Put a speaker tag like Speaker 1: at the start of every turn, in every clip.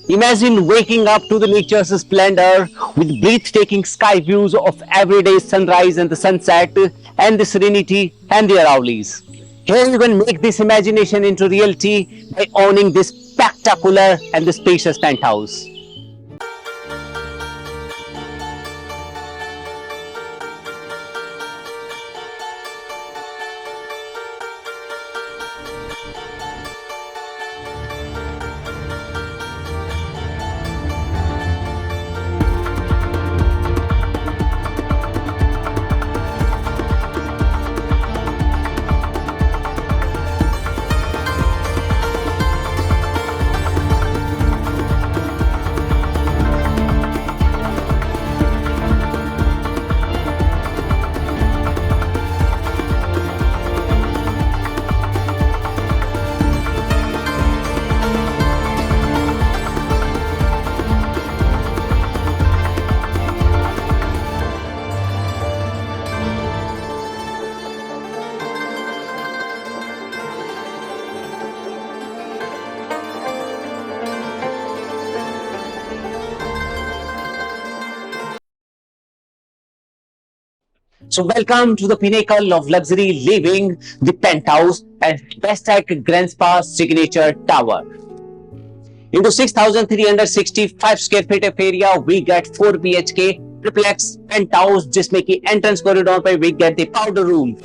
Speaker 1: Imagine waking up to the nature's splendor with breathtaking sky views of everyday sunrise and the sunset and the serenity and the arousals. Here you can make this imagination into reality by owning this spectacular and the spacious penthouse. So welcome to the pinnacle of luxury living, the penthouse at Bestech Grand Spa Signature Tower. Into 6,365 square feet of area, we get 4 BHK triplex penthouse, जिसमें की entrance corridor पे we get the powder room.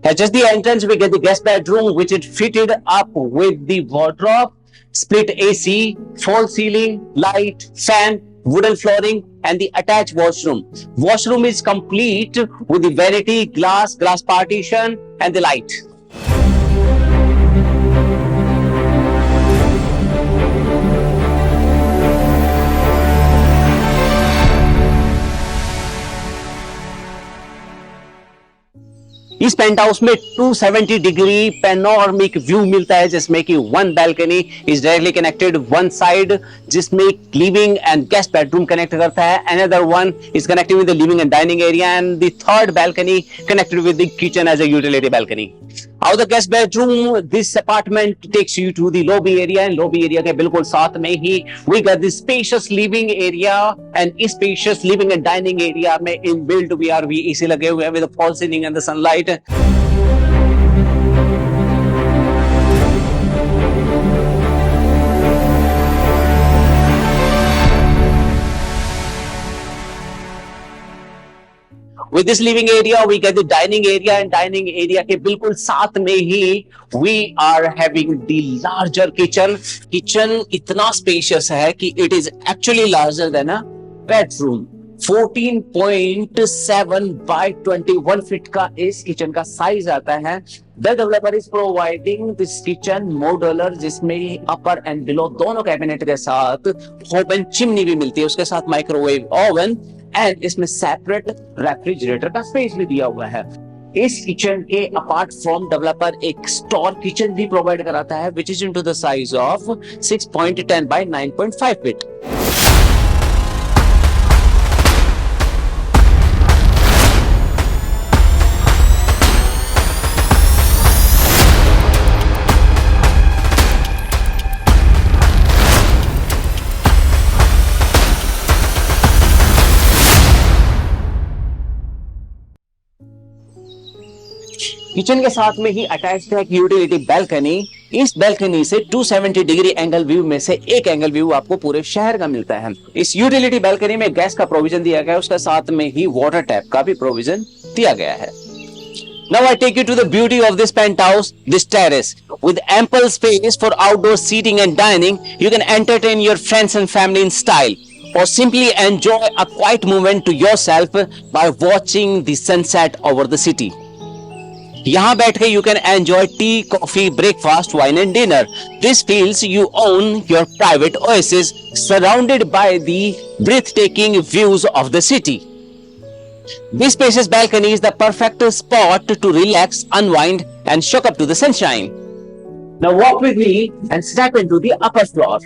Speaker 1: At just the entrance, we get the guest bedroom, which is fitted up with the wardrobe, split AC, false ceiling, light, fan, wooden flooring, and the attached washroom. Washroom is complete with the vanity, glass partition, and the light. इस penthouse में 270 degree panoramic view मिलता है, जिसमें कि one balcony is directly connected one side, जिसमें living and guest bedroom connect करता है. Another one is connected with the living and dining area and the third balcony connected with the kitchen as a utility balcony. Out the guest bedroom, this apartment takes you to the lobby area, and lobby area के बिल्कुल साथ में ही we got the spacious living area, and इस spacious living and dining area में inbuilt we AC लगे हुए हैं with the false ceiling and the sunlight. With this living area, we get the dining area, and dining area के बिल्कुल साथ में ही we are having the larger kitchen. Kitchen इतना spacious है कि it is actually larger than a bedroom. 14.7 by 21 feet का इस kitchen का साइज आता है. The developer is providing this kitchen modular, जिसमें अपर एंड बिलो दोनों कैबिनेट के साथ ओपन चिमनी भी मिलती है, उसके साथ माइक्रोवेव ओवन, एंड इसमें सेपरेट रेफ्रिजरेटर का स्पेस भी दिया हुआ है. इस किचन के अपार्ट फ्रॉम डेवलपर एक स्टोर किचन भी प्रोवाइड कराता है, which is into the size of 6.10 by 9.5 feet. Kitchen के साथ में ही अटैच्ड है यूटिलिटी बैल्कनी. इस बैल्कनी से 270 डिग्री एंगल व्यू में से एक एंगल व्यू आपको पूरे शहर का मिलता है. इस यूटिलिटी बैल्कनी में गैस का प्रोविजन दिया गया है, उसके साथ में ही वाटर टैप का भी प्रोविजन दिया गया है. Now I take you to the beauty of this penthouse, this terrace. With ample space for outdoor seating and dining, you can entertain your friends and family in style, or simply enjoy a quiet moment to yourself by watching the sunset over the city. यहाँ बैठ के you can enjoy tea, coffee, breakfast, wine and dinner. This feels you own your private oasis surrounded by the breathtaking views of the city. This spacious balcony is the perfect spot to relax, unwind and soak up to the sunshine. Now walk with me and step into the upper floor.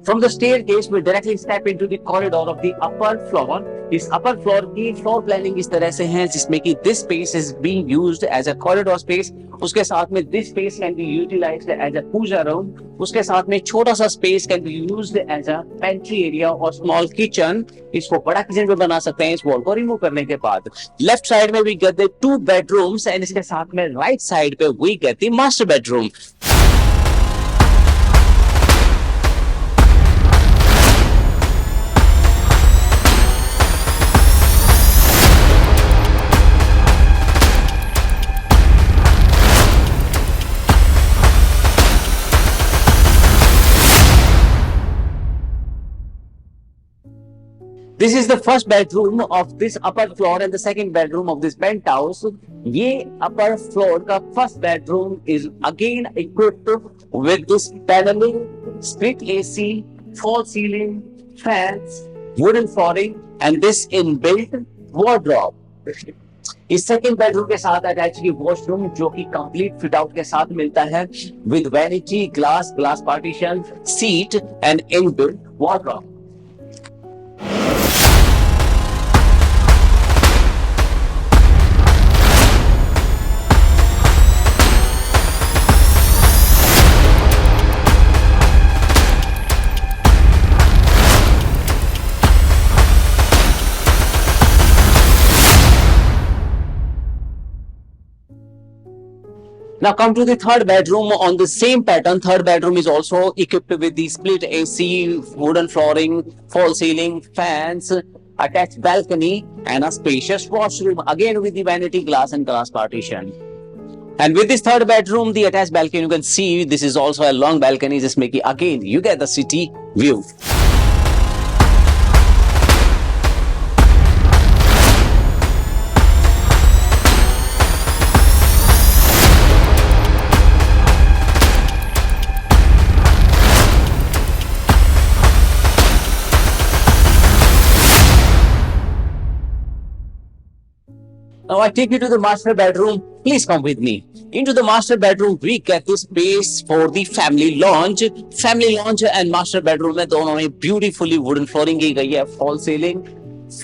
Speaker 1: From the staircase, we directly step into the corridor of the upper floor. इस upper floor की floor planning इस तरह से है जिसमें कि this space is being used as a corridor space. उसके साथ में this space can be utilized as a puja room. उसके साथ में छोटा सा space can be used as a pantry area और small kitchen. इसको बड़ा किचन भी बना सकते हैं इस वॉल को रिमूव करने के बाद. लेफ्ट साइड में we get the 2 bedrooms and इसके साथ में राइट साइड पे we get the master bedroom. This is the first bedroom of this upper floor and the second bedroom of this penthouse. ये upper floor का first bedroom is again equipped with this paneling, split AC, false ceiling, fans, wooden flooring and this inbuilt wardrobe. इस second bedroom के साथ attach की washroom जो कि complete fit out के साथ मिलता है with vanity, glass partition, seat and inbuilt wardrobe. Now come to the third bedroom on the same pattern. Third bedroom is also equipped with the split AC, wooden flooring, false ceiling, fans, attached balcony and a spacious washroom again with the vanity glass and glass partition. And with this third bedroom, the attached balcony, you can see this is also a long balcony जिसमें कि again you get the city view. Now I take you to the master bedroom. Please come with me. Into the master bedroom, we get this space for the family lounge. Family lounge and master bedroom में दोनों में beautifully wooden flooring की गई है, false ceiling,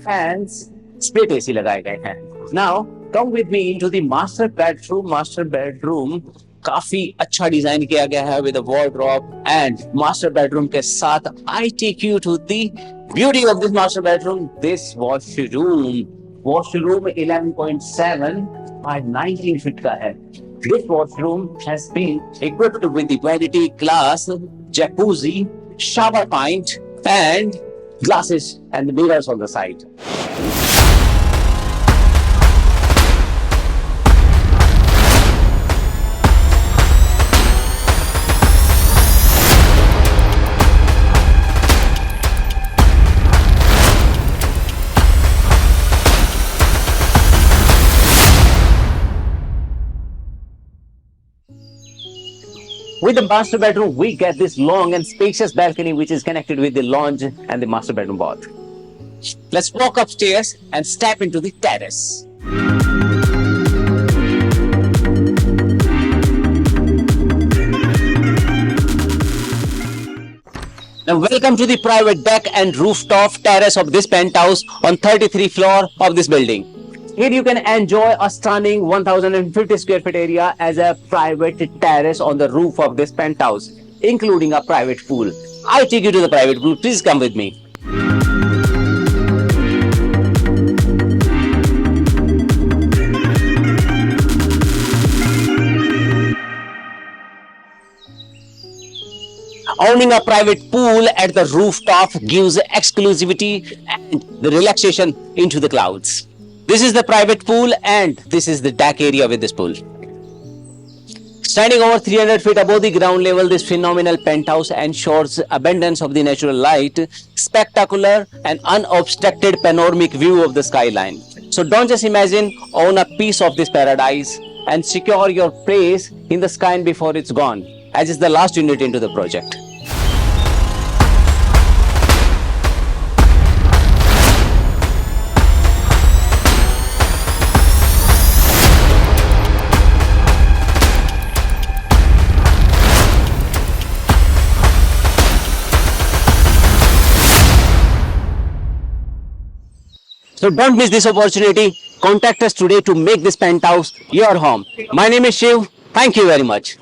Speaker 1: fans, split AC लगाए गए हैं. Now come with me into the master bedroom. Master bedroom काफी अच्छा डिजाइन किया गया है with a wardrobe and master bedroom के साथ I take you to the beauty of this master bedroom. This washroom 11.7 by 19 feet का है. This washroom has been equipped with the vanity glass, jacuzzi, shower point and glasses and mirrors on the side. With the master bedroom, we get this long and spacious balcony which is connected with the lounge and the master bedroom bath. Let's walk upstairs and step into the terrace. Now welcome to the private deck and rooftop terrace of this penthouse on 33rd floor of this building. Here you can enjoy a stunning 1050 square feet area as a private terrace on the roof of this penthouse, including a private pool. I take you to the private pool. Please come with me. Owning a private pool at the rooftop gives exclusivity and the relaxation into the clouds. This is the private pool and this is the deck area with this pool. Standing over 300 feet above the ground level, this phenomenal penthouse ensures abundance of the natural light, spectacular and unobstructed panoramic view of the skyline. So don't just imagine, own a piece of this paradise and secure your place in the sky before it's gone, as is the last unit into the project. So don't miss this opportunity. Contact us today to make this penthouse your home. My name is Shiv. Thank you very much.